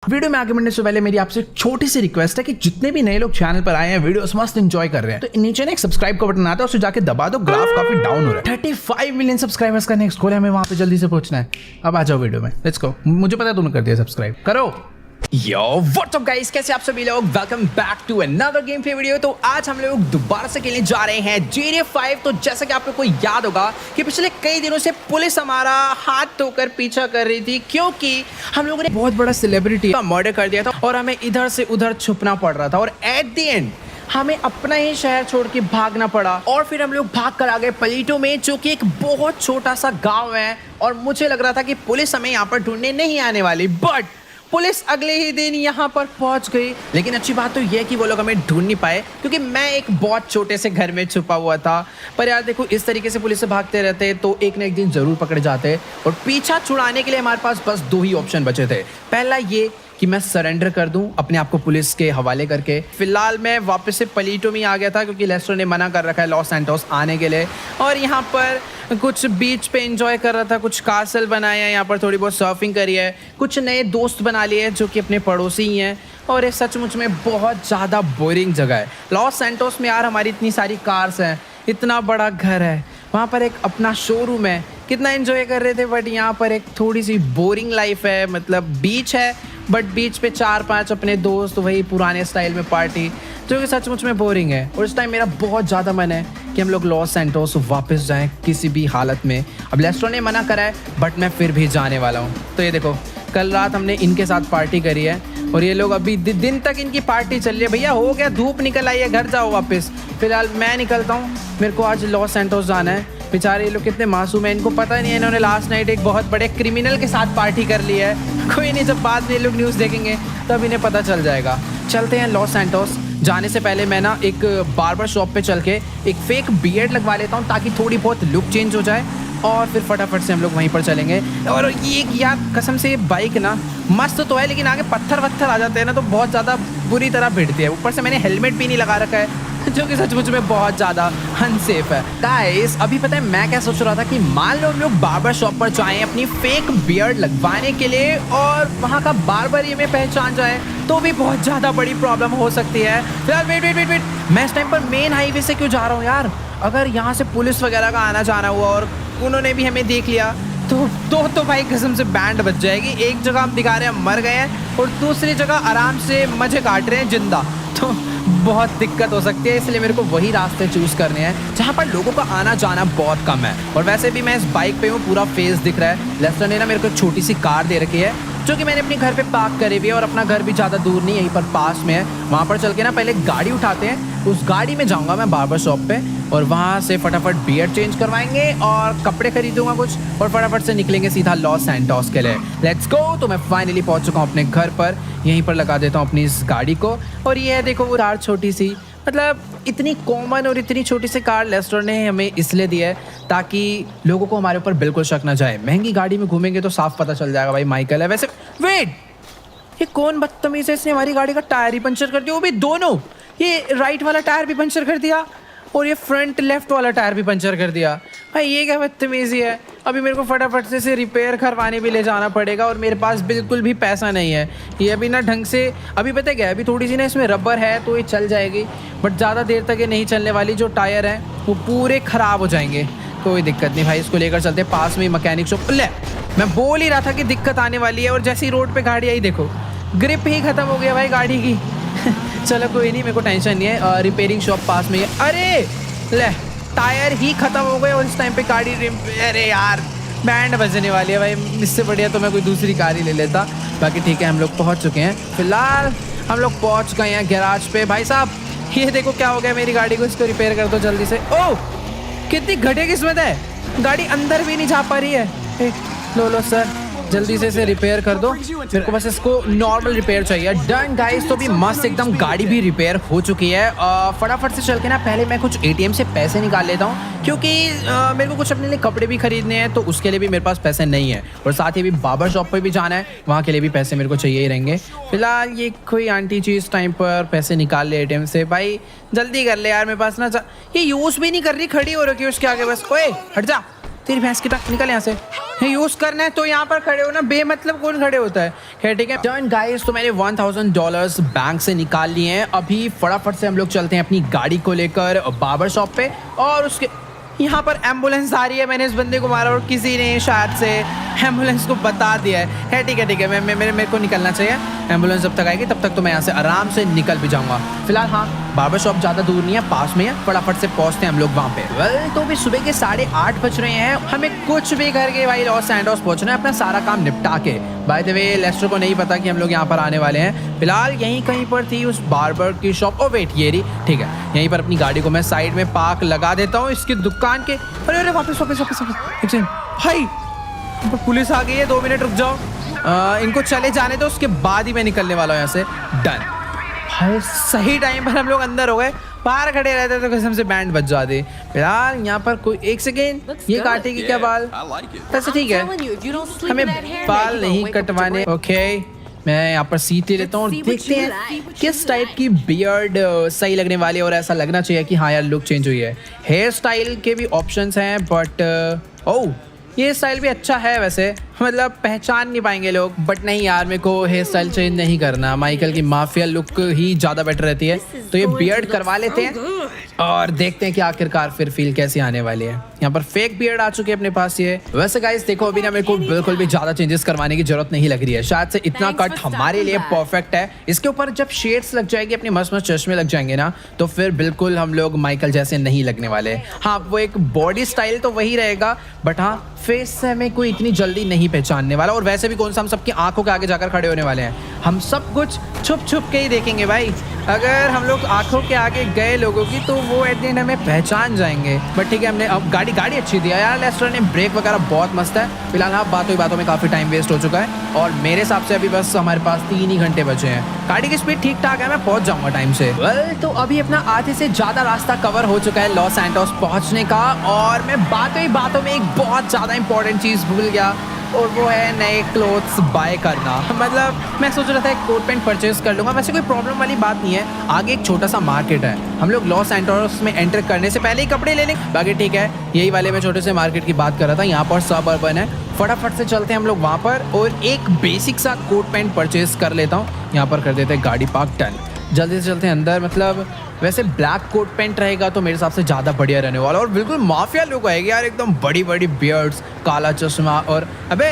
Video में आगे बढ़ने से पहले मेरी आपसे छोटी सी रिक्वेस्ट है कि जितने भी नए लोग चैनल पर आए हैं, वीडियोस मस्त एंजॉय कर रहे हैं, तो नीचे ना एक सब्सक्राइब का बटन आता है, उसे जाके दबा दो। ग्राफ काफी डाउन हो रहा है। 35 मिलियन सब्सक्राइबर्स का नेक्स्ट गोल है, हमें वहां पे जल्दी से पहुंचना है। अब आ जाओ वीडियो में, लेट्स गो। मुझे पता है तुमने कर दिया सब्सक्राइब, करो। यो व्हाट्स अप गाइस, कैसे आप सभी लोग? Welcome back to another game play video. तो आज हम लोग दोबारा से खेलने जा रहे हैं GTA 5। तो जैसा कि आप लोग को याद होगा कि पिछले कई दिनों से पुलिस हमारा हाथ धोकर पीछा कर रही थी, क्योंकि हम लोगों ने बहुत बड़ा सेलिब्रिटी का मर्डर कर दिया था और हमें इधर से उधर छुपना पड़ रहा था। और एट द एंड हमें अपना ही शहर छोड़ के भागना पड़ा। और फिर हम लोग भाग कर आ गए पलीटो में, जो कि एक बहुत छोटा सा गाँव है। और मुझे लग रहा था कि पुलिस हमें यहाँ पर ढूंढने नहीं आने वाली, बट पुलिस अगले ही दिन यहाँ पर पहुँच गई। लेकिन अच्छी बात तो यह है कि वो लोग हमें ढूंढ नहीं पाए, क्योंकि मैं एक बहुत छोटे से घर में छुपा हुआ था। पर यार देखो, इस तरीके से पुलिस से भागते रहते तो एक न एक दिन ज़रूर पकड़े जाते। और पीछा छुड़ाने के लिए हमारे पास बस दो ही ऑप्शन बचे थे। पहला ये कि मैं सरेंडर कर दूं अपने आप को पुलिस के हवाले करके। फिलहाल मैं वापस से पलीटो में आ गया था, क्योंकि लेस्टर ने मना कर रखा है लॉस सैंटोस आने के लिए। और यहाँ पर कुछ बीच पे एंजॉय कर रहा था, कुछ कासल बनाया है, यहाँ पर थोड़ी बहुत सर्फिंग करी है, कुछ नए दोस्त बना लिए जो कि अपने पड़ोसी ही हैं। और ये सचमुच में बहुत ज़्यादा बोरिंग जगह है लॉस सैंटोस में। यार हमारी इतनी सारी कार्स हैं, इतना बड़ा घर है, वहाँ पर एक अपना शोरूम है, कितना एंजॉय कर रहे थे। बट यहाँ पर एक थोड़ी सी बोरिंग लाइफ है। मतलब बीच है, बट बीच पे 4-5 अपने दोस्त, वही पुराने स्टाइल में पार्टी, जो कि सचमुच में बोरिंग है। और इस टाइम मेरा बहुत ज़्यादा मन है कि हम लोग लॉस सैंटोस वापस जाएं किसी भी हालत में। अब लेस्टर ने मना करा है, बट मैं फिर भी जाने वाला हूँ। तो ये देखो, कल रात हमने इनके साथ पार्टी करी है और ये लोग अभी दिन तक इनकी पार्टी चल रही है। भैया हो गया, धूप निकल आई है, घर जाओ वापस। फिलहाल मैं निकलता हूँ, मेरे को आज लॉस सैंटोस जाना है। बेचारे ये लोग कितने मासूम हैं, इनको पता नहीं है इन्होंने लास्ट नाइट एक बहुत बड़े क्रिमिनल के साथ पार्टी कर ली है। कोई नहीं, जब बाद में ये लोग न्यूज़ देखेंगे तब इन्हें पता चल जाएगा। चलते हैं लॉस सैंटोस। जाने से पहले मैं ना एक बार्बर शॉप पे चल के एक फेक बियर्ड लगवा लेता हूँ, ताकि थोड़ी बहुत लुक चेंज हो जाए। और फिर फटाफट से हम लोग वहीं पर चलेंगे। और ये यार कसम से, ये बाइक ना मस्त तो है, लेकिन आगे पत्थर वत्थर आ जाते हैं ना, तो बहुत ज़्यादा बुरी तरह भिड़ती है। ऊपर से मैंने हेलमेट भी नहीं लगा रखा है, जो कि सचमुच में बहुत ज़्यादा अनसेफ है। गाइस, अभी पता है मैं क्या सोच रहा था कि मान लो हम लोग बार्बर शॉप पर जाएं अपनी फेक बियर्ड लगवाने के लिए, और वहाँ का बार्बर ये हमें पहचान जाए, तो भी बहुत ज़्यादा बड़ी प्रॉब्लम हो सकती है। फिलहाल वेट, मैं इस टाइम पर मेन हाईवे से क्यों जा रहा हूँ यार? अगर यहाँ से पुलिस वगैरह का आना जाना हुआ और उन्होंने भी हमें देख लिया तो भाई कसम से बैंड बच जाएगी। एक जगह हम दिखा रहे हैं मर गए हैं, और दूसरी जगह आराम से मजे काट रहे हैं जिंदा, तो बहुत दिक्कत हो सकती है। इसलिए मेरे को वही रास्ते चूज करने हैं जहाँ पर लोगों का आना जाना बहुत कम है। और वैसे भी मैं इस बाइक पे हूँ, पूरा फेस दिख रहा है। लेस्टर ने ना मेरे को छोटी सी कार दे रखी है, जो कि मैंने अपने घर पे पार्क करी हुई है। और अपना घर भी ज़्यादा दूर नहीं, यहीं पर पास में है। वहाँ पर चल के ना पहले गाड़ी उठाते हैं, उस गाड़ी में जाऊँगा मैं बार्बर शॉप पे, और वहाँ से फटाफट बियर्ड चेंज करवाएंगे और कपड़े खरीदूंगा कुछ, और फटाफट से निकलेंगे सीधा लॉस सैंटोस के लिए। Let's go. तो मैं फाइनली पहुँच चुका हूँ अपने घर पर, यहीं पर लगा देता हूँ अपनी इस गाड़ी को। और ये है देखो, वो कार छोटी सी, मतलब इतनी कॉमन और इतनी छोटी सी कार लेस्टर ने हमें इसलिए दी है ताकि लोगों को हमारे ऊपर बिल्कुल शक ना जाए। महंगी गाड़ी में घूमेंगे तो साफ पता चल जाएगा भाई माइकल है। वैसे वेट, ये कौन बदतमीज है, इसने हमारी गाड़ी का टायर ही पंचर कर दिया, वो भी दोनों। ये राइट वाला टायर भी पंचर कर दिया और ये फ्रंट लेफ्ट वाला टायर भी पंचर कर दिया। भाई ये क्या बदतमीजी है? अभी मेरे को फटाफट से इसे रिपेयर करवाने भी ले जाना पड़ेगा, और मेरे पास बिल्कुल भी पैसा नहीं है। ये अभी ना ढंग से, अभी पता क्या है, अभी थोड़ी सी ना इसमें रबर है तो ये चल जाएगी, बट ज़्यादा देर तक ये नहीं चलने वाली। जो टायर हैं वो पूरे ख़राब हो जाएंगे। कोई दिक्कत नहीं भाई, इसको लेकर चलते पास में मैकेनिक शॉप। ले, मैं बोल ही रहा था कि दिक्कत आने वाली है, और जैसे ही रोड पर गाड़ी आई देखो, ग्रिप ही ख़त्म हो गया भाई गाड़ी की। चलो कोई नहीं, मेरे को टेंशन नहीं है, रिपेयरिंग शॉप पास में है। अरे ले, टायर ही ख़त्म हो गए और इस टाइम पे गाड़ी अरे यार बैंड बजने वाली है भाई। इससे बढ़िया तो मैं कोई दूसरी कार ही ले लेता। बाकी ठीक है, हम लोग पहुंच चुके हैं। फिलहाल हम लोग पहुंच गए हैं गैराज पे। भाई साहब ये देखो क्या हो गया मेरी गाड़ी को, इसको रिपेयर कर दो जल्दी से। ओह कितनी घटिया किस्मत है, गाड़ी अंदर भी नहीं जा पा रही है। लो सर, जल्दी से इसे रिपेयर कर दो, मेरे को बस इसको नॉर्मल रिपेयर चाहिए। डन गाइस, तो भी मस्त एकदम गाड़ी भी रिपेयर हो चुकी है। फटाफट से चल के ना पहले मैं कुछ ATM से पैसे निकाल लेता हूँ, क्योंकि मेरे को कुछ अपने लिए कपड़े भी खरीदने हैं, तो उसके लिए भी मेरे पास पैसे नहीं है। और साथ ही भी बार्बर शॉप पर भी जाना है, वहाँ के लिए भी पैसे मेरे को चाहिए ही रहेंगे। फिलहाल ये कोई आंटी जी इस टाइम पर पैसे निकाल ले ATM से। भाई जल्दी कर ले यार, मेरे पास ना ये यूज़ भी नहीं कर रही, खड़ी हो रखी है उसके आगे बस। ओए हट जा, तेरी भैंस की टांग निकल यहाँ से। यूज करना है तो यहाँ पर खड़े हो ना, बेमतलब कौन खड़े होता है। खैर ठीक है डन गाइस, तो मैंने $1000 बैंक से निकाल लिए हैं। अभी फटाफट से हम लोग चलते हैं अपनी गाड़ी को लेकर बार्बर शॉप पे, और उसके यहाँ पर एम्बुलेंस आ रही है। मैंने इस बंदे को मारा और किसी ने शायद से एम्बुलेंस को बता दिया है। ठीक है मेरे को निकलना चाहिए। एम्बुलेंस जब तक आएगी तब तक तो मैं यहाँ से आराम से निकल भी जाऊंगा। फिलहाल हाँ, बार्बर शॉप ज़्यादा दूर नहीं है, पास में है, फटाफट से पहुँचते हैं हम लोग वहाँ पे। वेल तो भी सुबह के 8:30 बज रहे हैं। हमें कुछ भी करके भाई लॉस सैंटोस पहुँचना है, अपना सारा काम निपटा के। बाय द वे लेस्टर को नहीं पता कि हम लोग यहाँ पर आने वाले हैं। फिलहाल यहीं कहीं पर थी उस बार्बर की शॉप। ओ वेट, ये रही। ठीक है, यहीं पर अपनी गाड़ी को मैं साइड में पार्क लगा देता हूँ इसकी दुकान के। अरे वापस एक सेकंड भाई, पुलिस आ गई है, 2 मिनट रुक जाओ। इनको चले जाने दो, उसके बाद ही मैं निकलने वाला हूँ यहाँ से। डन भाई, सही टाइम पर हम लोग अंदर हो गए। बाहर खड़े रहते तो कसम से बैंड बज जाते। फिलहाल यहाँ पर कोई एक सेकेंड, ये काटेगी क्या बाल? वैसे ठीक है, हमें बाल नहीं कटवाने। ओके, मैं यहाँ पर सीट ले लेता हूँ और देखते हैं किस टाइप की बियर्ड सही लगने वाली है। और ऐसा लगना चाहिए कि हाँ यार लुक चेंज हुई है। हेयर स्टाइल के भी ऑप्शंस हैं, बट ओह ये स्टाइल भी अच्छा है वैसे, मतलब पहचान नहीं पाएंगे लोग। बट नहीं यार, मेरे को हेयर स्टाइल चेंज नहीं करना। माइकल की माफिया लुक ही ज़्यादा बेटर रहती है, तो ये बियर्ड करवा लेते हैं और देखते हैं कि आखिरकार फिर फील कैसी आने वाली है। यहाँ पर फेक बियर्ड आ चुके हैं अपने पास ये। वैसे गाइस देखो, अभी ना मेरे को बिल्कुल भी ज़्यादा चेंजेस करवाने की जरूरत नहीं लग रही है। शायद से इतना कट हमारे लिए परफेक्ट है। इसके ऊपर जब शेड्स लग जाएगी, अपने मस्त मस्त चश्मे लग जाएंगे ना, तो फिर बिल्कुल हम लोग माइकल जैसे नहीं लगने वाले। हाँ, वो एक बॉडी स्टाइल तो वही रहेगा, बट हाँ फेस से हमें कोई इतनी जल्दी नहीं पहचानने वाला। और वैसे भी कौन सा हम सबकी आंखों के आगे जाकर खड़े होने वाले हैं। हम सब कुछ छुप छुप के ही देखेंगे भाई। अगर हम लोग आंखों के आगे गए लोगों की, तो वो एट द एंड हमें पहचान जाएंगे। बट ठीक है, हमने अब गाड़ी अच्छी दिया यार लेस्टर ने, ब्रेक वगैरह बहुत मस्त है। फिलहाल हाँ, बातों में काफ़ी टाइम वेस्ट हो चुका है और मेरे हिसाब से अभी बस हमारे पास 3 ही घंटे बचे हैं। गाड़ी की स्पीड ठीक ठाक है, मैं पहुंच जाऊंगा टाइम से। वेल तो अभी अपना आधे से ज़्यादा रास्ता कवर हो चुका है लॉस सैंटोस पहुंचने का, और मैं बातों में एक बहुत ज़्यादा इंपॉर्टेंट चीज़ भूल गया, और वो है नए क्लोथ्स बाय करना। मतलब मैं सोच रहा था एक कोट पैंट परचेज कर लूँगा। वैसे कोई प्रॉब्लम वाली बात नहीं है, आगे एक छोटा सा मार्केट है, हम लोग लॉस सैंटोस में एंटर करने से पहले ही कपड़े ले लेंगे। बाकी ठीक है, यही वाले मैं छोटे से मार्केट की बात कर रहा था। यहाँ पर सब अर्बन है, फटाफट से चलते हैं हम लोग वहाँ पर और एक बेसिक सा कोट पैंट परचेज कर लेता हूँ। यहाँ पर कर देते हैं गाड़ी पार्क। डन, जल्दी से चलते हैं अंदर। मतलब वैसे ब्लैक कोट पैंट रहेगा तो मेरे हिसाब से ज़्यादा बढ़िया रहने वाला, और बिल्कुल माफिया लुक आएगी यार, एकदम बड़ी बड़ी बियर्ड्स, काला चश्मा। और अबे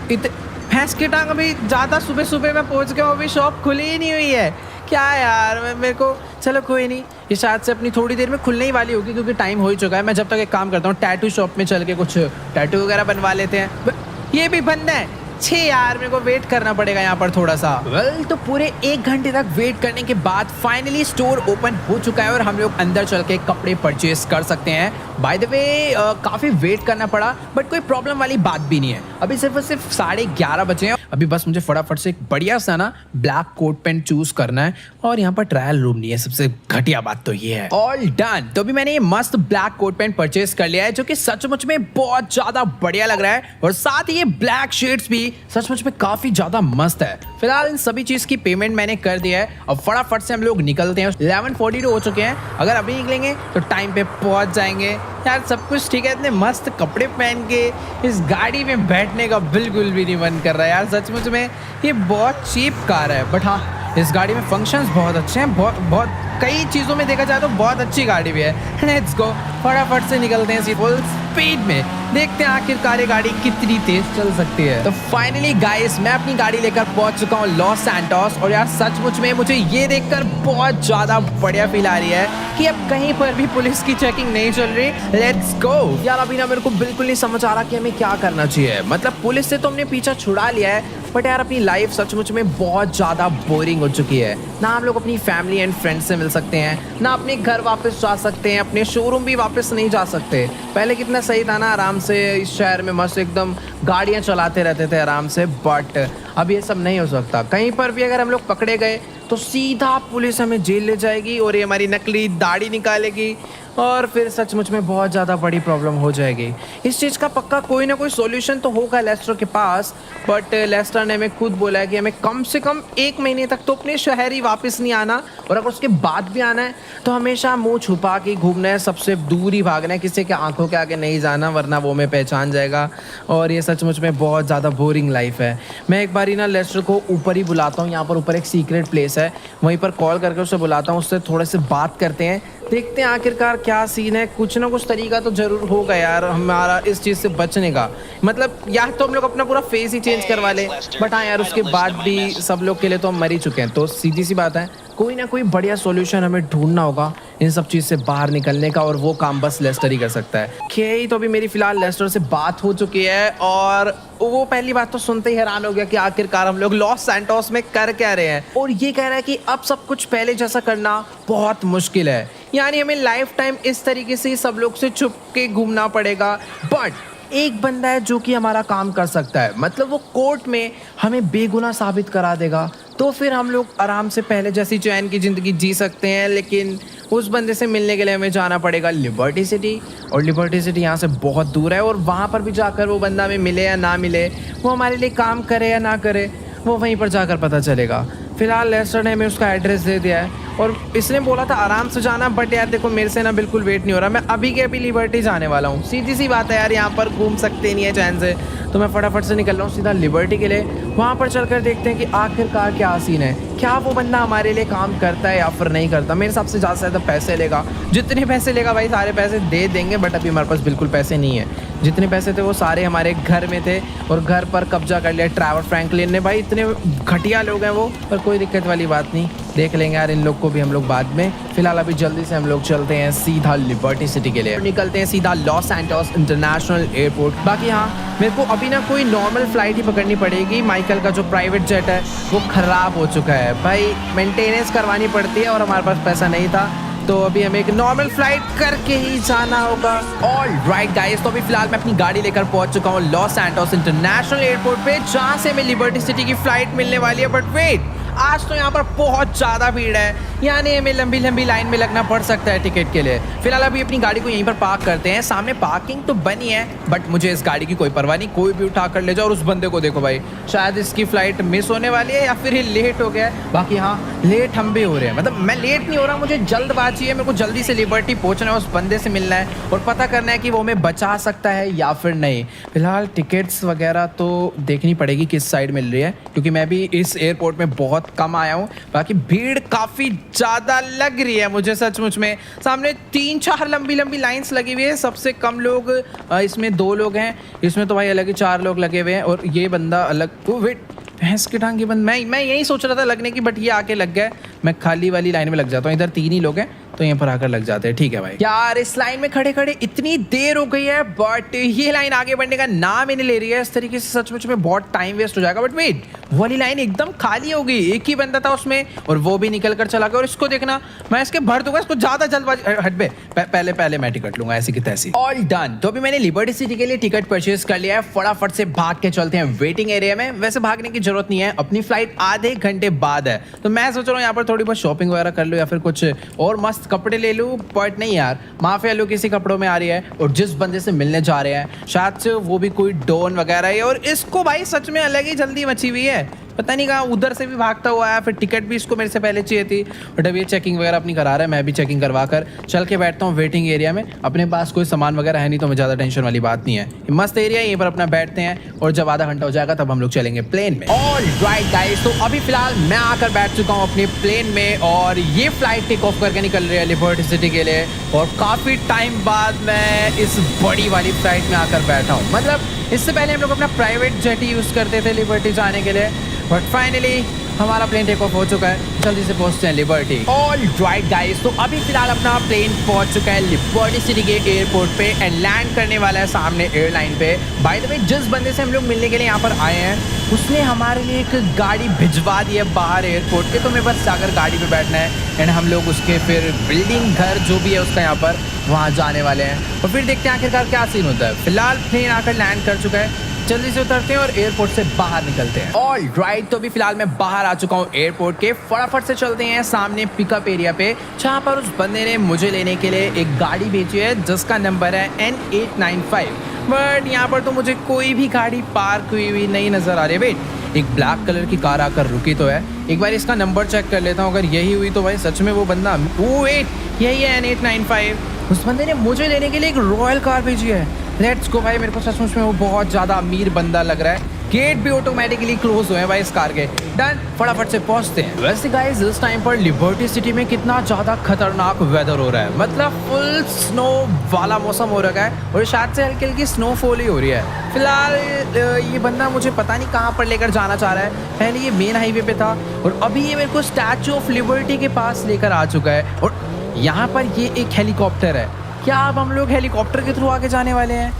भैंस की टांग, अभी ज़्यादा सुबह मैं पहुंच गया हूँ, अभी शॉप खुली ही नहीं हुई है क्या यार। मेरे को चलो कोई नहीं, ये शायद से अपनी थोड़ी देर में खुलने ही वाली होगी क्योंकि टाइम हो ही चुका है। मैं जब तक एक काम करता हूँ, टैटू शॉप में चल के कुछ टैटू वगैरह बनवा लेते हैं। ये भी बंद है, छे यार, मेरे को वेट करना पड़ेगा यहाँ पर थोड़ा सा। वेल तो पूरे 1 घंटे तक वेट करने के बाद फाइनली स्टोर ओपन हो चुका है और हम लोग अंदर चल के कपड़े परचेज कर सकते हैं। बाय द वे काफ़ी वेट करना पड़ा, बट कोई प्रॉब्लम वाली बात भी नहीं है। अभी सिर्फ 11:30 बजे हैं। अभी बस मुझे फटाफट से एक बढ़िया सा ना ब्लैक कोट पैंट चूज करना है, और यहाँ पर ट्रायल रूम नहीं है, सबसे घटिया बात तो ये है। ऑल डन, तो अभी मैंने ये मस्त ब्लैक कोट पैंट परचेज कर लिया है, जो कि सचमुच में बहुत ज्यादा बढ़िया लग रहा है, और साथ ही ये ब्लैक शेड्स भी सचमुच में काफी ज्यादा मस्त है। फिलहाल इन सभी चीज की पेमेंट मैंने कर दिया है। अब फटाफट से हम लोग निकलते हैं। 11:42 हो चुके हैं, अगर अभी निकलेंगे तो टाइम पे पहुंच जाएंगे। यार सब कुछ ठीक है, इतने मस्त कपड़े पहन के इस गाड़ी में बैठने का बिल्कुल भी नहीं मन कर रहा है यार। सचमुच में ये बहुत चीप कार है, बट हाँ इस गाड़ी में फंक्शंस बहुत अच्छे हैं, बहुत कई चीज़ों में देखा जाए तो बहुत अच्छी गाड़ी भी है। लेट्स गो, फटाफट से निकलते हैं फुल स्पीड में, देखते हैं आखिरकार ये गाड़ी कितनी तेज चल सकती है। तो फाइनली गाइस, मैं अपनी गाड़ी लेकर पहुंच चुका हूँ लॉस सैंटोस, और यार सचमुच में मुझे ये देखकर बहुत ज़्यादा बढ़िया फील आ रही है कि अब कहीं पर भी पुलिस की चेकिंग नहीं चल रही। लेट्स गो यार। अभी ना मेरे को बिल्कुल नहीं समझ आ रहा कि हमें क्या करना चाहिए। मतलब पुलिस से तो हमने पीछा छुड़ा लिया है, बट यार अपनी लाइफ सचमुच में बहुत ज़्यादा बोरिंग हो चुकी है। ना हम लोग अपनी फैमिली एंड फ्रेंड्स से मिल सकते हैं, ना अपने घर वापस जा सकते हैं, अपने शोरूम भी वापस नहीं जा सकते। पहले कितना सही था ना, आराम से इस शहर में मस्त एकदम गाड़ियाँ चलाते रहते थे आराम से। बट अब ये सब नहीं हो सकता। कहीं पर भी अगर हम लोग पकड़े गए तो सीधा पुलिस हमें जेल ले जाएगी और ये हमारी नकली दाढ़ी निकालेगी और फिर सचमुच में बहुत ज़्यादा बड़ी प्रॉब्लम हो जाएगी। इस चीज़ का पक्का कोई ना कोई सॉल्यूशन तो होगा लेस्टर के पास। बट लेस्टर ने हमें खुद बोला है कि हमें कम से कम 1 महीने तक तो अपने शहर ही वापस नहीं आना, और अगर उसके बाद भी आना है तो हमेशा मुंह छुपा के घूमना है, सबसे दूर ही भागना है, किसी के आंखों के आगे नहीं जाना, वरना वो हमें पहचान जाएगा। और ये सचमुच में बहुत ज़्यादा बोरिंग लाइफ है। मैं एक बारी ना लेस्टर को ऊपर ही बुलाता हूँ, यहाँ पर ऊपर एक सीक्रेट प्लेस है, वहीं पर कॉल करके उससे बुलाता हूँ, उससे थोड़े से बात करते हैं, देखते हैं आखिरकार क्या सीन है। कुछ ना कुछ तरीका तो जरूर होगा यार हमारा इस चीज़ से बचने का। मतलब यार तो हम लोग अपना पूरा फेस ही चेंज करवा ले, बट हाँ यार उसके बाद भी सब लोग के लिए तो हम मर ही चुके हैं। तो सीधी सी बात है, कोई ना कोई बढ़िया सॉल्यूशन हमें ढूंढना होगा इन सब चीज़ से बाहर निकलने का, और वो काम बस लेस्टर ही कर सकता है। खेई तो अभी मेरी फिलहाल लेस्टर से बात हो चुकी है, और वो पहली बात तो सुनते ही हैरान हो गया कि आखिरकार हम लोग लॉस सैंटोस में कर क्या रहे हैं, और ये कह रहा है कि अब सब कुछ पहले जैसा करना बहुत मुश्किल है, यानी हमें लाइफ टाइम इस तरीके से सब लोग से छुप के घूमना पड़ेगा। बट एक बंदा है जो कि हमारा काम कर सकता है, मतलब वो कोर्ट में हमें बेगुनाह साबित करा देगा, तो फिर हम लोग आराम से पहले जैसी चैन की ज़िंदगी जी सकते हैं। लेकिन उस बंदे से मिलने के लिए हमें जाना पड़ेगा लिबर्टी सिटी, और लिबर्टी सिटी यहाँ से बहुत दूर है, और वहाँ पर भी जाकर वो बंदा हमें मिले या ना मिले, वो हमारे लिए काम करे या ना करे, वो वहीं पर जाकर पता चलेगा। फिलहाल लेस्टर ने हमें उसका एड्रेस दे दिया है, और इसने बोला था आराम से जाना, बट यार देखो मेरे से ना बिल्कुल वेट नहीं हो रहा, मैं अभी के अभी लिबर्टी जाने वाला हूँ। सीधी सी बात है यार, यहाँ पर घूम सकते नहीं है चैन से, तो मैं फटाफट से निकल रहा हूँ सीधा लिबर्टी के लिए। वहाँ पर चलकर देखते हैं कि आखिरकार क्या सीन है, क्या वो बंदा हमारे लिए काम करता है या फिर नहीं करता। मेरे हिसाब से ज़्यादा पैसे लेगा, जितने पैसे लेगा भाई सारे पैसे दे देंगे, बट अभी हमारे पास बिल्कुल पैसे नहीं है। जितने पैसे थे वो सारे हमारे घर में थे, और घर पर कब्जा कर लिया ट्रैवर फ्रैंकलिन ने। भाई इतने घटिया लोग हैं वो, पर कोई दिक्कत वाली बात नहीं, देख लेंगे यार इन लोग को भी हम लोग बाद में। फिलहाल अभी जल्दी से हम लोग चलते हैं सीधा लिबर्टी सिटी के लिए, निकलते हैं सीधा लॉस सैंटोस इंटरनेशनल एयरपोर्ट। बाकी हाँ, मेरे को अभी ना कोई नॉर्मल फ्लाइट ही पकड़नी पड़ेगी। माइकल का जो प्राइवेट जेट है वो ख़राब हो चुका है भाई, मेंटेनेंस करवानी पड़ती है, और हमारे पास पैसा नहीं था, तो अभी हमें एक नॉर्मल फ्लाइट करके ही जाना होगा। ऑल राइट गाइस, तो अभी फिलहाल मैं अपनी गाड़ी लेकर पहुंच चुका हूँ लॉस सैंटोस इंटरनेशनल एयरपोर्ट पे, जहां से हमें लिबर्टी सिटी की फ्लाइट मिलने वाली है। बट वेट, आज तो यहाँ पर बहुत ज़्यादा भीड़ है, यानी हमें लंबी लंबी लाइन में लगना पड़ सकता है टिकट के लिए। फिलहाल अभी अपनी गाड़ी को यहीं पर पार्क करते हैं, सामने पार्किंग तो बनी है, बट मुझे इस गाड़ी की कोई परवाह नहीं, कोई भी उठा कर ले जाओ। और उस बंदे को देखो भाई, शायद इसकी फ्लाइट मिस होने वाली है या फिर ये लेट हो गया है। बाकी हाँ, लेट हम भी हो रहे हैं, मतलब मैं लेट नहीं हो रहा, मुझे जल्दबाजी है, मेरे को जल्दी से लिबर्टी पहुंचना है, उस बंदे से मिलना है और पता करना है कि वो हमें बचा सकता है या फिर नहीं। फिलहाल टिकट्स वगैरह तो देखनी पड़ेगी किस साइड मिल रही है, क्योंकि मैं भी इस एयरपोर्ट में बहुत कम आया हूँ। बाकी भीड़ काफ़ी ज़्यादा लग रही है मुझे सचमुच में, सामने 3-4 लंबी लंबी लाइंस लगी हुई है। सबसे कम लोग इसमें 2 लोग हैं, इसमें तो भाई अलग ही 4 लोग लगे हुए हैं, और ये बंदा अलग। वेट, भैंस की टांग की बंद, मैं यही सोच रहा था लगने की, बट ये आके लग गया। मैं खाली वाली लाइन में लग जाता हूँ, इधर 3 ही लोग हैं तो यहाँ पर आकर लग जाते हैं। ठीक है भाई, यार इस लाइन में खड़े खड़े इतनी देर हो गई है, बट ये लाइन आगे बढ़ने का नाम ही नहीं ले रही है। इस तरीके से सचमुच में बहुत टाइम वेस्ट हो जाएगा। बट वेट, वो वाली लाइन एकदम खाली हो गई, एक ही बंदा था उसमें और वो भी निकल कर चला गया। और इसको देखना, मैं इसके भर दूंगा, इसको ज्यादा जल्दबाजी। हट बे, पहले मैं टिकट लूंगा ऐसी की तैसी। ऑल डन, तो अभी मैंने लिबर्टी सिटी के लिए टिकट परचेज कर लिया है। फटाफट से भाग के चलते हैं वेटिंग एरिया में। वैसे भागने की जरूरत नहीं है, अपनी फ्लाइट आधे घंटे बाद है, तो मैं सोच रहा हूँ यहाँ पर थोड़ी बहुत शॉपिंग वगैरह कर लूँ या फिर कुछ और मस्त कपड़े ले लूँ। बट नहीं यार, माफिया लोग किसी कपड़ों में आ रही है, और जिस बंदे से मिलने जा रहे हैं शायद से वो भी कोई डॉन वगैरह है, और इसको भाई सच में अलग ही जल्दी मची हुई है। पता नहीं कहाँ उधर से भी भागता हुआ आया, फिर टिकट भी इसको मेरे से पहले चाहिए थी। बट अब ये चेकिंग वगैरह अपनी करा रहा है, मैं भी चेकिंग करवा कर चल के बैठता हूँ वेटिंग एरिया में। अपने पास कोई सामान वगैरह है नहीं, तो मैं ज़्यादा टेंशन वाली बात नहीं है। ये मस्त एरिया है, यहीं पर अपना बैठते हैं, और जब आधा घंटा हो जाएगा तब हम लोग चलेंगे प्लेन में। ऑल राइट गाइस, तो अभी फिलहाल मैं आकर बैठ चुका हूँ अपने प्लेन में, और ये फ्लाइट टेक ऑफ करके निकल रही है लिबर्टी सिटी के लिए। और काफ़ी टाइम बाद मैं इस बड़ी वाली फ्लाइट में आकर बैठा हूँ। मतलब इससे पहले हम लोग अपना प्राइवेट जेट ही यूज़ करते थे लिबर्टी जाने के लिए, बट फाइनली हमारा प्लेन टेक ऑफ हो चुका है। जल्दी से पहुंचते हैं लिबर्टी। ऑल राइट गाइस, तो अभी फिलहाल अपना प्लेन पहुंच चुका है लिबर्टी सिटी के एयरपोर्ट पे, एंड लैंड करने वाला है सामने एयरलाइन पे। बाय द वे, जिस बंदे से हम लोग मिलने के लिए यहाँ पर आए हैं, उसने हमारे लिए एक गाड़ी भिजवा दी है बाहर एयरपोर्ट के, तो हमें बस जाकर गाड़ी पे बैठना है, एंड हम लोग उसके फिर बिल्डिंग घर जो भी है उसका यहाँ पर वहाँ जाने वाले हैं, और फिर देखते हैं आखिरकार क्या सीन होता है। फिलहाल प्लेन आकर लैंड कर चुका है, जल्दी से उतरते हैं और एयरपोर्ट से बाहर निकलते हैं। ऑल राइट, तो अभी फिलहाल मैं बाहर आ चुका हूँ एयरपोर्ट के। फटाफट से चलते हैं सामने पिकअप एरिया पे, जहाँ पर उस बंदे ने मुझे लेने के लिए एक गाड़ी भेजी है जिसका नंबर है N895। बट यहाँ पर तो मुझे कोई भी गाड़ी पार्क हुई नहीं नजर आ रही है। वेट, एक ब्लैक कलर की कार आकर रुकी तो है। एक बार इसका नंबर चेक कर लेता हूँ, अगर यही हुई तो भाई सच में वो बंदा, ओ वेट, यही है N895। उस बंदे ने मुझे लेने के लिए एक रॉयल कार भेजी है। लेट्स गो भाई, मेरे को सचमुच में वो बहुत ज़्यादा अमीर बंदा लग रहा है। गेट भी ऑटोमेटिकली क्लोज हुए हैं भाई इस कार के। डन, फटाफट से पहुंचते हैं। वैसे गाइस इस टाइम पर लिबर्टी सिटी में कितना ज़्यादा खतरनाक वेदर हो रहा है, मतलब फुल स्नो वाला मौसम हो रखा है और शायद से हल्की हल्की स्नोफॉल ही हो रही है। फिलहाल ये बंदा मुझे पता नहीं कहाँ पर लेकर जाना चाह रहा है। पहले ये मेन हाईवे पे था और अभी ये मेरे को स्टैचू ऑफ लिबर्टी के पास लेकर आ चुका है और यहाँ पर ये एक हेलीकॉप्टर है। क्या अब हम लोग हेलीकॉप्टर के थ्रू आगे जाने वाले हैं?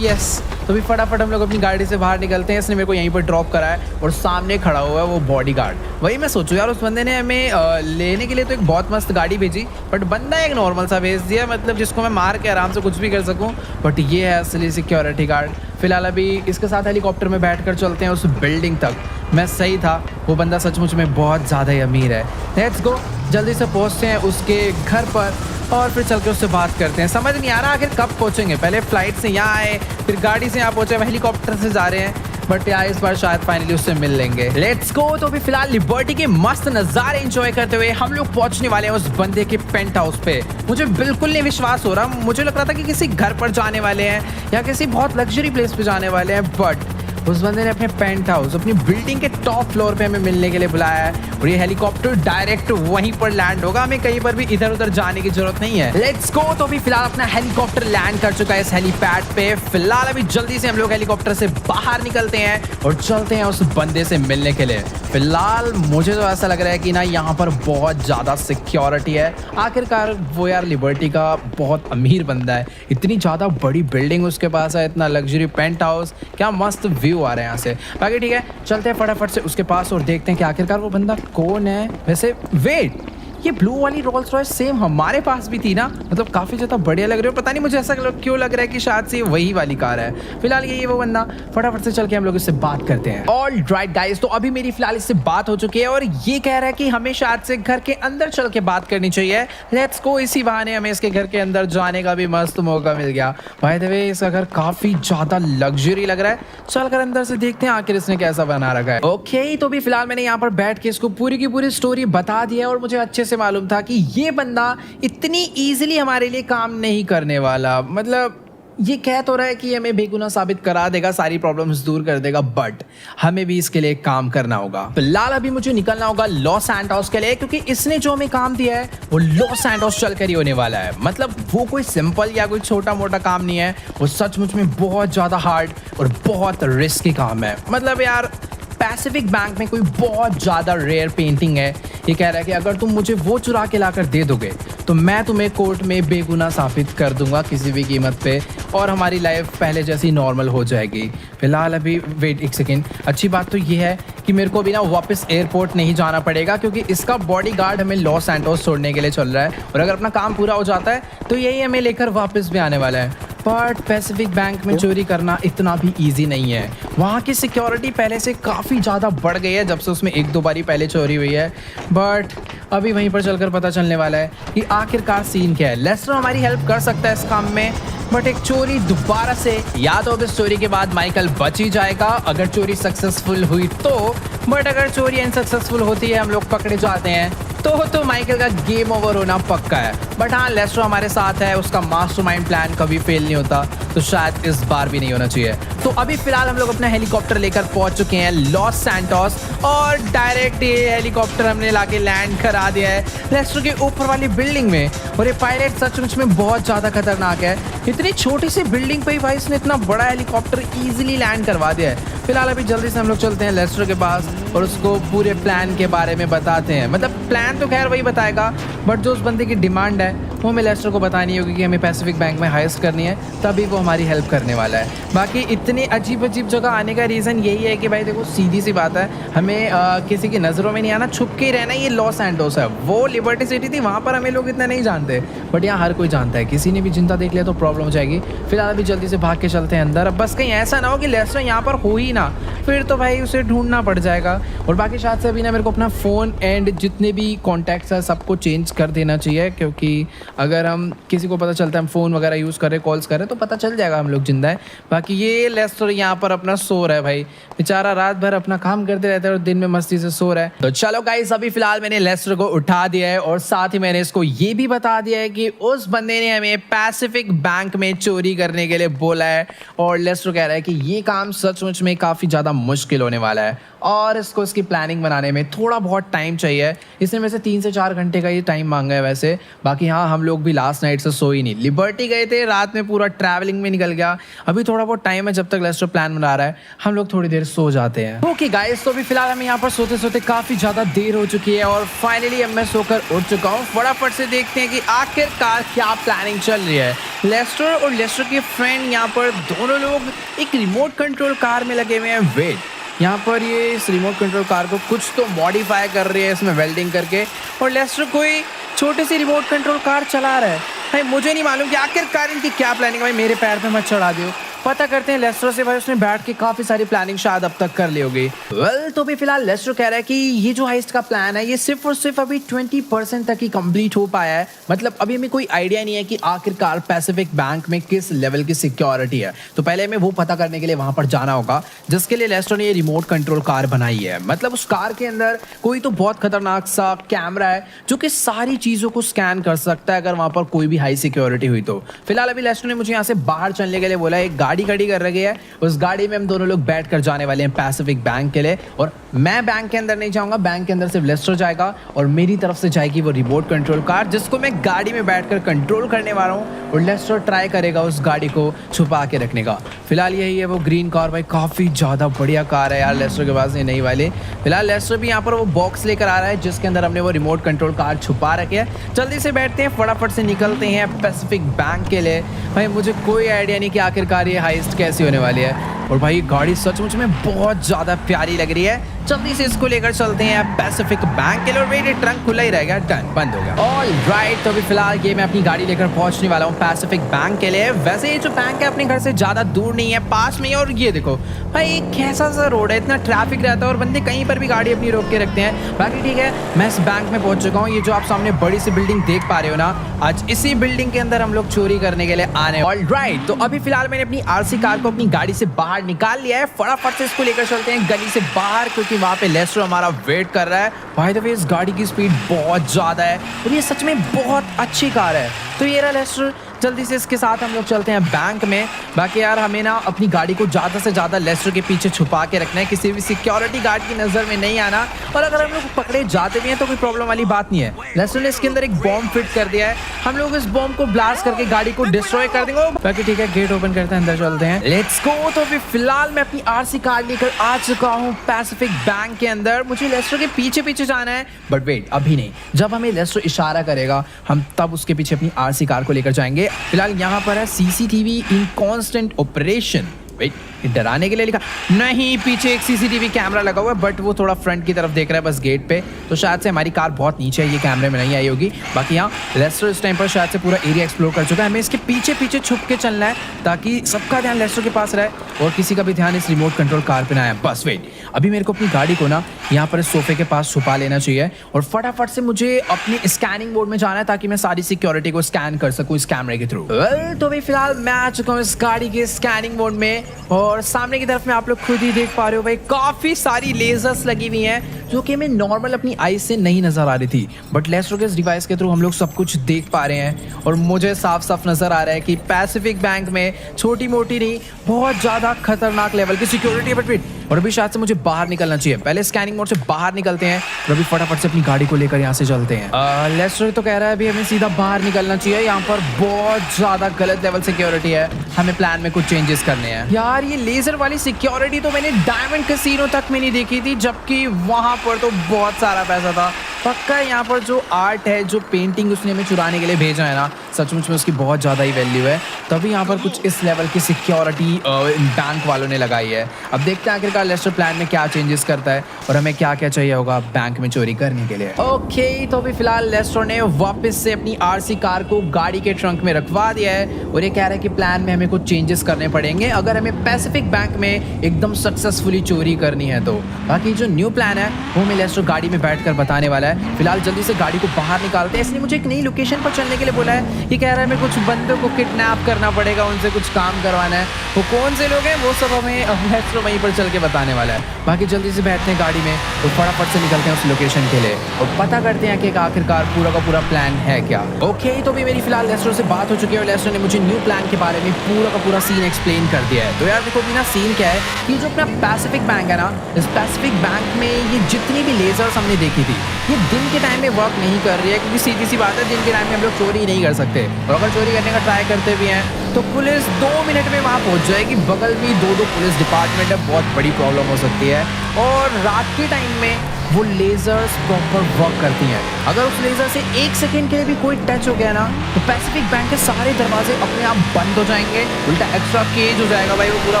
यस, तो भी फटाफट हम लोग अपनी गाड़ी से बाहर निकलते हैं। इसने मेरे को यहीं पर ड्रॉप करा है और सामने खड़ा हुआ है वो बॉडीगार्ड। वही मैं सोचूं यार, उस बंदे ने हमें लेने के लिए तो एक बहुत मस्त गाड़ी भेजी, बट बंदा एक नॉर्मल सा भेज दिया, मतलब जिसको मैं मार के आराम से कुछ भी कर सकूं। बट ये है असली सिक्योरिटी गार्ड। फिलहाल अभी इसके साथ हेलीकॉप्टर में बैठकर चलते हैं उस बिल्डिंग तक। मैं सही था, वो बंदा सचमुच में बहुत ज़्यादा ही अमीर है। लेट्स गो, जल्दी से पहुँचते हैं उसके घर पर और फिर चल के उससे बात करते हैं। समझ नहीं आ रहा आखिर कब पहुंचेंगे, पहले फ्लाइट से यहाँ आए, फिर गाड़ी से यहाँ पहुंचे, हेलीकॉप्टर से जा रहे हैं। बट यार इस बार शायद फाइनली उससे मिल लेंगे। Let's go. तो अभी फिलहाल लिबर्टी के मस्त नज़ारे एंजॉय करते हुए हम लोग पहुंचने वाले हैं उस बंदे के पेंट हाउस पे। मुझे बिल्कुल नहीं विश्वास हो रहा, मुझे लग रहा था कि किसी घर पर जाने वाले हैं या किसी बहुत लग्जरी प्लेस पे जाने वाले हैं, बट उस बंदे ने अपने पेंट हाउस, अपनी बिल्डिंग के टॉप फ्लोर पे हमें मिलने के लिए बुलाया है और ये हेलीकॉप्टर डायरेक्ट वहीं पर लैंड होगा। हमें कहीं पर भी इधर उधर जाने की जरूरत नहीं है। Let's go. तो अभी फिलहाल अपना हेलीकॉप्टर लैंड कर चुका है इस हेलीपैड पे। फिलहाल अभी जल्दी से हम लोग हेलीकॉप्टर से बाहर निकलते हैं और चलते हैं उस बंदे से मिलने के लिए। फिलहाल मुझे तो ऐसा लग रहा है कि ना यहाँ पर बहुत ज़्यादा सिक्योरिटी है। आखिरकार वो यार लिबर्टी का बहुत अमीर बंदा है, इतनी ज़्यादा बड़ी बिल्डिंग उसके पास है, इतना लग्जरी पेंट हाउस, क्या मस्त व्यू आ रहे हैं यहाँ से। बाकी ठीक है, चलते हैं फटाफट से उसके पास और देखते हैं कि आखिरकार वो बंदा कौन है। वैसे वेट, ये ब्लू वाली रोल्स रॉयस सेम हमारे पास भी थी ना, मतलब काफ़ी ज़्यादा बढ़िया लग रही है। पता नहीं मुझे ऐसा क्यों लग रहा है कि शायद से वही वाली कार है। फिलहाल ये वो बंदा, फटाफट से चल के हम लोग इससे बात करते हैं। ऑल राइट गाइस, तो अभी मेरी फिलहाल इससे बात हो चुकी है और ये कह रहा है कि हमें शायद से घर के अंदर चल के बात करनी चाहिए। Let's go. इसी बहाने हमें इसके घर के अंदर जाने का भी मस्त मौका मिल गया। बाय द वे इसका घर काफ़ी ज़्यादा लग्जरी लग रहा है। चलकर अंदर से देखते हैं आखिर इसने कैसा बना रखा है। ओके, तो भी फिलहाल मैंने यहाँ पर बैठ के इसको पूरी की पूरी स्टोरी बता दी है और मुझे अच्छे से मालूम था कि ये बंदा इतनी इजीली हमारे लिए काम नहीं करने वाला। मतलब ये कह तो रहा है कि हमें बेगुनाह साबित करा देगा, सारी प्रॉब्लम्स दूर कर देगा, बट हमें भी इसके लिए काम करना होगा। फिलहाल अभी मुझे निकलना होगा लॉस सैंटोस के लिए, क्योंकि इसने जो हमें काम दिया है वो लॉस सैंटोस चलकर ही होने वाला है। मतलब वो कोई सिंपल या कोई छोटा मोटा काम नहीं है, वो सचमुच में बहुत ज़्यादा हार्ड और बहुत रिस्की काम है। मतलब यार पैसिफिक बैंक में कोई बहुत ज़्यादा रेयर पेंटिंग है। ये कह रहा है कि अगर तुम मुझे वो चुरा के लाकर दे दोगे तो मैं तुम्हें कोर्ट में बेगुनाह साबित कर दूंगा किसी भी कीमत पे और हमारी लाइफ पहले जैसी नॉर्मल हो जाएगी। फिलहाल अभी वेट एक सेकेंड, अच्छी बात तो ये है कि मेरे को भी ना वापस एयरपोर्ट नहीं जाना पड़ेगा, क्योंकि इसका बॉडीगार्ड हमें लॉस सैंटोस छोड़ने के लिए चल रहा है और अगर अपना काम पूरा हो जाता है तो यही हमें लेकर वापस भी आने वाला है। बट पैसिफिक बैंक में चोरी करना इतना भी इजी नहीं है। वहाँ की सिक्योरिटी पहले से काफ़ी ज़्यादा बढ़ गई है जब से उसमें एक दो बारी पहले चोरी हुई है। बट अभी वहीं पर चलकर पता चलने वाला है कि आखिरकार सीन क्या है। लेस्टर हमारी हेल्प कर सकता है इस काम में, बट एक चोरी दोबारा से, या तो अब इस चोरी के बाद माइकल बच ही जाएगा अगर चोरी सक्सेसफुल हुई तो, बट अगर चोरी अनसक्सेसफुल होती है, हम लोग पकड़े जाते हैं तो माइकल का गेम ओवर होना पक्का है। बट हाँ, लेस्टर हमारे साथ है, उसका मास्टरमाइंड प्लान कभी फेल नहीं होता, तो शायद इस बार भी नहीं होना चाहिए। तो अभी फिलहाल हम लोग अपना हेलीकॉप्टर लेकर पहुंच चुके हैं लॉस सैंटोस और डायरेक्ट ये हेलीकॉप्टर हमने लाके लैंड करा दिया है लेस्टर के ऊपर वाली बिल्डिंग में। और ये पायलट सचमुच में बहुत ज़्यादा खतरनाक है। इतनी छोटी सी बिल्डिंग पे ही भाई इसने इतना बड़ा हेलीकॉप्टर ईजिली लैंड करवा दिया है। फिलहाल अभी जल्दी से हम लोग चलते हैं लेस्टर के पास और उसको पूरे प्लान के बारे में बताते हैं। मतलब प्लान तो खैर वही बताएगा, बट जो उस बंदे की डिमांड है वो हमें लेस्टर को बतानी होगी कि हमें पैसिफिक बैंक में हाइस्ट करनी है, तभी वो हमारी हेल्प करने वाला है। बाकी इतनी अजीब अजीब जगह आने का रीज़न यही है कि भाई देखो सीधी सी बात है, हमें किसी की नज़रों में नहीं आना, छुप के ही रहना। ये लॉस एंटोस है, वो लिबर्टी सिटी थी, वहाँ पर हमें लोग इतना नहीं जानते, बट यहाँ हर कोई जानता है। किसी ने भी जिंदा देख लिया तो प्रॉब्लम हो जाएगी। फिलहाल अभी जल्दी से भाग के चलते हैं अंदर। अब बस कहीं ऐसा ना हो कि लेस्टर यहाँ पर हो ही ना, फिर तो भाई उसे ढूंढना पड़ जाएगा। और बाकी शायद से अभी ना मेरे को अपना फ़ोन एंड जितने भी कॉन्टैक्ट्स हैं सबको चेंज कर देना चाहिए, क्योंकि अगर हम किसी को पता चलता है हम फ़ोन वगैरह यूज़ कर रहे, कॉल्स कर रहे, तो पता चल जाएगा हम लोग जिंदा है। बाकी ये लेस्टर यहाँ पर अपना सो रहा है भाई, बेचारा रात भर अपना काम करते रहता है और दिन में मस्ती से सो रहा है। तो चलो गाइस, अभी फिलहाल मैंने लेस्टर को उठा दिया है और साथ ही मैंने इसको ये भी बता दिया है कि उस बंदे ने हमें पैसिफिक बैंक में चोरी करने के लिए बोला है। और लेस्टर कह रहा है कि ये काम सचमुच में काफ़ी ज़्यादा मुश्किल होने वाला है और इसको इसकी प्लानिंग बनाने में थोड़ा बहुत टाइम चाहिए। इसने वैसे 3 से 4 घंटे का ये टाइम मांगा है वैसे। बाकी हाँ, हम लोग भी लास्ट नाइट से सोए नहीं, लिबर्टी गए थे, रात में पूरा ट्रैवलिंग में निकल गया। अभी थोड़ा बहुत टाइम है, जब तक लेस्टर प्लान बना रहा है हम लोग थोड़ी देर सो जाते हैं। ओके गाइस, तो अभी फिलहाल हमें यहाँ पर सोते सोते काफ़ी ज़्यादा देर हो चुकी है और फाइनली अब मैं सोकर उठ चुका हूँ। फटाफट से देखते हैं कि आखिरकार क्या प्लानिंग चल रही है। लेस्टर और लेस्टर के फ्रेंड यहाँ पर दोनों लोग एक रिमोट कंट्रोल कार में लगे हुए हैं। वेट, यहाँ पर ये इस रिमोट कंट्रोल कार को कुछ तो मॉडिफाई कर रही है इसमें वेल्डिंग करके, और लेस्टर कोई छोटी सी रिमोट कंट्रोल कार चला रहा है। भाई मुझे नहीं मालूम कि आखिरकार इनकी क्या प्लानिंग है। भाई मेरे पैर पे मत चढ़ा दियो, पता करते हैं लेस्टर से। भाई उसने बैठ के काफ़ी सारी प्लानिंग शायद अब तक कर ली होगी। वेल, तो भी फिलहाल लेस्टर कह रहा है कि ये जो हाइस्ट का प्लान है ये सिर्फ और सिर्फ अभी 20% तक ही कंप्लीट हो पाया है। मतलब अभी हमें कोई आइडिया नहीं है कि आखिरकार पैसिफिक बैंक में किस लेवल की सिक्योरिटी है। तो पहले हमें वो पता करने के लिए वहां पर जाना होगा, जिसके लिए लेस्टर ने ये रिमोट कंट्रोल कार बनाई है। मतलब उस कार के अंदर कोई तो बहुत खतरनाक सा कैमरा है जो कि सारी चीज़ों को स्कैन कर सकता है अगर वहां पर कोई भी हाई सिक्योरिटी हुई तो। फिलहाल अभी लेस्टर ने मुझे यहाँ से बाहर चलने के लिए बोला है। एक गाड़ी खड़ी कर रखी है, उस गाड़ी में हम दोनों लोग बैठ कर जाने वाले हैं पैसिफिक बैंक के लिए। और मैं बैंक के अंदर नहीं जाऊंगा, बैंक के अंदर सिर्फ लेस्टर जाएगा और मेरी तरफ से जाएगी वो रिमोट कंट्रोल कार, जिसको मैं गाड़ी में बैठकर कंट्रोल करने वाला हूँ और लेस्टर ट्राई करेगा उस गाड़ी को छुपा के रखने का। फिलहाल यही है वो ग्रीन कार। भाई काफ़ी ज़्यादा बढ़िया कार है यार लेस्टर के पास, ये नई वाली। फिलहाल लेस्टर भी यहाँ पर वो बॉक्स लेकर आ रहा है जिसके अंदर हमने वो रिमोट कंट्रोल कार छुपा रखी है। जल्दी से बैठते हैं, फटाफट से निकलते हैं पैसिफिक बैंक के लिए। भाई मुझे कोई आइडिया नहीं कि आखिरकार ये हाइस्ट कैसी होने वाली है। और भाई गाड़ी सचमुच में बहुत ज़्यादा प्यारी लग रही है। जल्दी से इसको लेकर चलते हैं पैसिफिक बैंक के लिए। और मेरे ट्रंक खुला ही रहेगा, डन, बंद हो गया। ऑल राइट, तो अभी फिलहाल ये मैं अपनी गाड़ी लेकर पहुंचने वाला हूँ पैसिफिक बैंक के लिए। वैसे ये जो बैंक है अपने घर से ज़्यादा दूर नहीं है, पास में ही। और ये देखो भाई कैसा सा रोड है, इतना ट्रैफिक रहता है और बंदे कहीं पर भी गाड़ी अपनी रोक के रखते हैं। बाकी ठीक है, मैं इस बैंक में पहुंच चुका हूँ। ये जो आप सामने बड़ी सी बिल्डिंग देख पा रहे हो ना, आज इसी बिल्डिंग के अंदर हम लोग चोरी करने के लिए आने। ऑल राइट, तो अभी फिलहाल मैंने अपनी आरसी कार को अपनी गाड़ी से बाहर निकाल लिया है। फटाफट से इसको लेकर चलते हैं गली से बाहर, क्योंकि वहाँ पे लेस्टर हमारा वेट कर रहा है। बाय द वे इस गाड़ी की स्पीड बहुत ज़्यादा है और ये सच में बहुत अच्छी कार है। तो ये रहा लेस्टर, जल्दी से इसके साथ हम लोग चलते हैं बैंक में। बाकी यार हमें ना अपनी गाड़ी को ज़्यादा से ज़्यादा लेस्टर के पीछे छुपा के रखना है, किसी भी सिक्योरिटी गार्ड की नज़र में नहीं आना। और अगर हम लोग पकड़े जाते भी हैं तो कोई प्रॉब्लम वाली बात नहीं है। लेस्टर ने इसके अंदर एक बॉम्ब फिट कर दिया है, हम लोग इस बॉम्ब को ब्लास्ट करके गाड़ी को डिस्ट्रॉय कर देंगे। बाकी ठीक है, गेट ओपन करते हैं, अंदर चलते हैं, लेट्स गो। तो अभी फिलहाल मैं अपनी आरसी कार लेकर आ चुका हूँ पैसिफिक बैंक के अंदर। मुझे लेस्टर के पीछे पीछे जाना है, बट वेट अभी नहीं, जब हमें लेस्टर इशारा करेगा हम तब उसके पीछे अपनी आरसी कार को लेकर जाएंगे। फिलहाल यहाँ पर है सीसीटीवी इन कांस्टेंट ऑपरेशन। वेट, डराने के लिए लिखा नहीं, पीछे एक सीसीटीवी कैमरा लगा हुआ है, बट वो थोड़ा फ्रंट की तरफ देख रहा है बस गेट पे। तो शायद से हमारी कार बहुत नीचे है, ये कैमरे में नहीं आई होगी। बाकी यहाँ लेस्टर इस टाइम पर शायद से पूरा एरिया एक्सप्लोर कर चुका है। हमें इसके पीछे पीछे छुप के चलना है ताकि सबका ध्यान लेस्टर के पास रहे और किसी का भी ध्यान इस रिमोट कंट्रोल कार पे ना आए। बस वेट, अभी मेरे को अपनी गाड़ी को ना यहाँ पर इस सोफे के पास छुपा लेना चाहिए और फटाफट से मुझे अपनी स्कैनिंग मोड में जाना है ताकि मैं सारी सिक्योरिटी को स्कैन कर सकूँ इस कैमरे के थ्रू। तो भाई फिलहाल मैं आ चुका हूँ इस गाड़ी के स्कैनिंग मोड में और सामने की तरफ में आप लोग खुद ही देख पा रहे हो भाई काफी सारी लेजर्स लगी हुई हैं जो कि हमें नॉर्मल अपनी आई से नहीं नजर आ रही थी, बट लेस्टर के इस डिवाइस के थ्रू हम लोग सब कुछ देख पा रहे हैं। और मुझे साफ साफ नजर आ रहा है कि पैसिफिक बैंक में छोटी मोटी नहीं, बहुत ज्यादा खतरनाक लेवल की सिक्योरिटी है। बट वेट, और अभी शायद से मुझे बाहर निकलना चाहिए। पहले स्कैनिंग मोड से बाहर निकलते हैं और अभी फटाफट से अपनी गाड़ी को लेकर यहाँ से चलते हैं। लेस्टर तो कह रहा है अभी हमें सीधा बाहर निकलना चाहिए, यहाँ पर बहुत ज्यादा गलत लेवल सिक्योरिटी है, हमें प्लान में कुछ चेंजेस करने हैं। यार ये लेजर वाली सिक्योरिटी तो मैंने डायमंड कैसीनो तक में नहीं देखी थी, जबकि वहां पर तो बहुत सारा पैसा था। पक्का यहाँ पर जो आर्ट है, जो पेंटिंग उसने हमें चुराने के लिए भेजा है ना, सचमुच में उसकी बहुत ज़्यादा ही वैल्यू है। तभी यहाँ पर कुछ इस लेवल की सिक्योरिटी बैंक वालों ने लगाई है। अब देखते हैं आखिरकार लेस्टर प्लान में क्या चेंजेस करता है और हमें क्या क्या चाहिए होगा बैंक में चोरी करने के लिए। ओके, तो अभी फिलहाल लेस्टर ने वापस से अपनी आरसी कार को गाड़ी के ट्रंक में रखवा दिया है और ये कह रहा है कि प्लान में हमें कुछ चेंजेस करने पड़ेंगे अगर हमें पैसिफिक बैंक में एकदम सक्सेसफुली चोरी करनी है तो। बाकी जो न्यू प्लान है वो हमें लेस्टर गाड़ी में बैठकर बताने वाला है। फिलहाल जल्दी से गाड़ी को बाहर निकालते हैं। इसने मुझे एक नई लोकेशन पर चलने के लिए बोला है। ये कह रहा है हमें कुछ बंदों को किडनैप करना पड़ेगा, उनसे कुछ काम करवाना है। वो कौन से लोग हैं वो सब हमें लेस्टर वहीं पर चल के बताने वाला है। बाकी जल्दी से बैठते हैं गाड़ी में और फटाफट से निकलते हैं उस लोकेशन के लिए और पता करते हैं कि आखिरकार पूरा का पूरा प्लान है क्या। ओके, तो भी मेरी फिलहाल लेस्टर से बात हो चुकी है और लेस्टर ने मुझे न्यू प्लान के बारे में पूरा का पूरा सीन एक्सप्लेन कर दिया है। तो यार देखो बिना सीन क्या है कि जो अपना पैसिफिक बैंक है ना, इस पैसिफिक बैंक में ये जितनी भी लेजर्स हमने देखी थी ये दिन के टाइम में वर्क नहीं कर रही है, क्योंकि सीधी सी बात है दिन के टाइम में हम लोग चोरी नहीं कर सकते और अगर चोरी करने का ट्राई करते भी हैं तो पुलिस 2 मिनट में वहाँ पहुँच जाएगी। बगल में 2 पुलिस डिपार्टमेंट है, बहुत बड़ी प्रॉब्लम हो सकती है। और रात के टाइम में वो लेजर्स प्रॉपर वर्क करती हैं। अगर उस लेजर से 1 सेकेंड के लिए भी कोई टच हो गया ना तो पैसिफिक बैंक के सारे दरवाजे अपने आप बंद हो जाएंगे, उल्टा एक्स्ट्रा केज हो जाएगा भाई, वो पूरा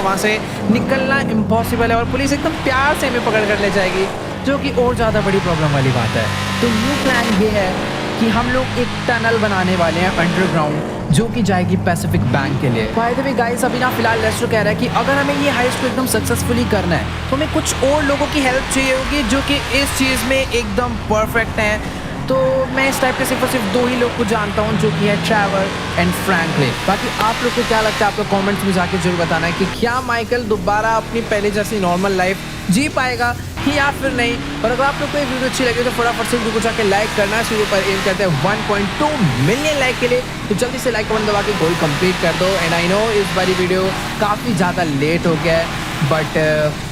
वहाँ से निकलना इम्पॉसिबल है और पुलिस एकदम प्यार से हमें पकड़ कर ले जाएगी, जो कि और ज़्यादा बड़ी प्रॉब्लम वाली बात है। तो न्यू प्लान ये है कि हम लोग एक टनल बनाने वाले हैं अंडरग्राउंड, जो कि जाएगी पैसिफिक बैंक के लिए। बाय द वे गाइस, अभी ना फिलहाल लेस्टर कह रहा है कि अगर हमें ये हाइस्ट को एकदम सक्सेसफुली करना है तो हमें कुछ और लोगों की हेल्प चाहिए होगी जो कि इस चीज़ में एकदम परफेक्ट हैं। तो मैं इस टाइप के सिर्फ और सिर्फ 2 ही लोग को जानता हूँ, जो कि है ट्रैवर एंड फ्रैंकलिन। बाकी आप लोग को क्या लगता है, आप लोग कमेंट्स में जाके जरूर बताना है कि क्या माइकल दोबारा अपनी पहले जैसी नॉर्मल लाइफ जी पाएगा या फिर नहीं। और अगर आप लोग को ये वीडियो अच्छी लगे तो फटाफट से वीडियो को जाके लाइक करना। इस वीडियो पर एम करते हैं 1.2 मिलियन लाइक के लिए, तो जल्दी से लाइक बटन दबा के गोल कंप्लीट कर दो। एंड आई नो इस बारी वीडियो काफ़ी ज़्यादा लेट हो गया है, बट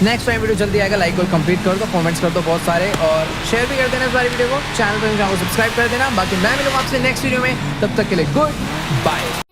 नेक्स्ट टाइम वीडियो जल्दी आएगा। लाइक और कंप्लीट कर दो, कमेंट्स कर दो बहुत सारे और शेयर भी कर देना इस बारी वीडियो को। चैनल पर सब्सक्राइब कर देना। बाकी मैं मिलूंगा आपसे नेक्स्ट वीडियो में, तब तक के लिए गुड बाय।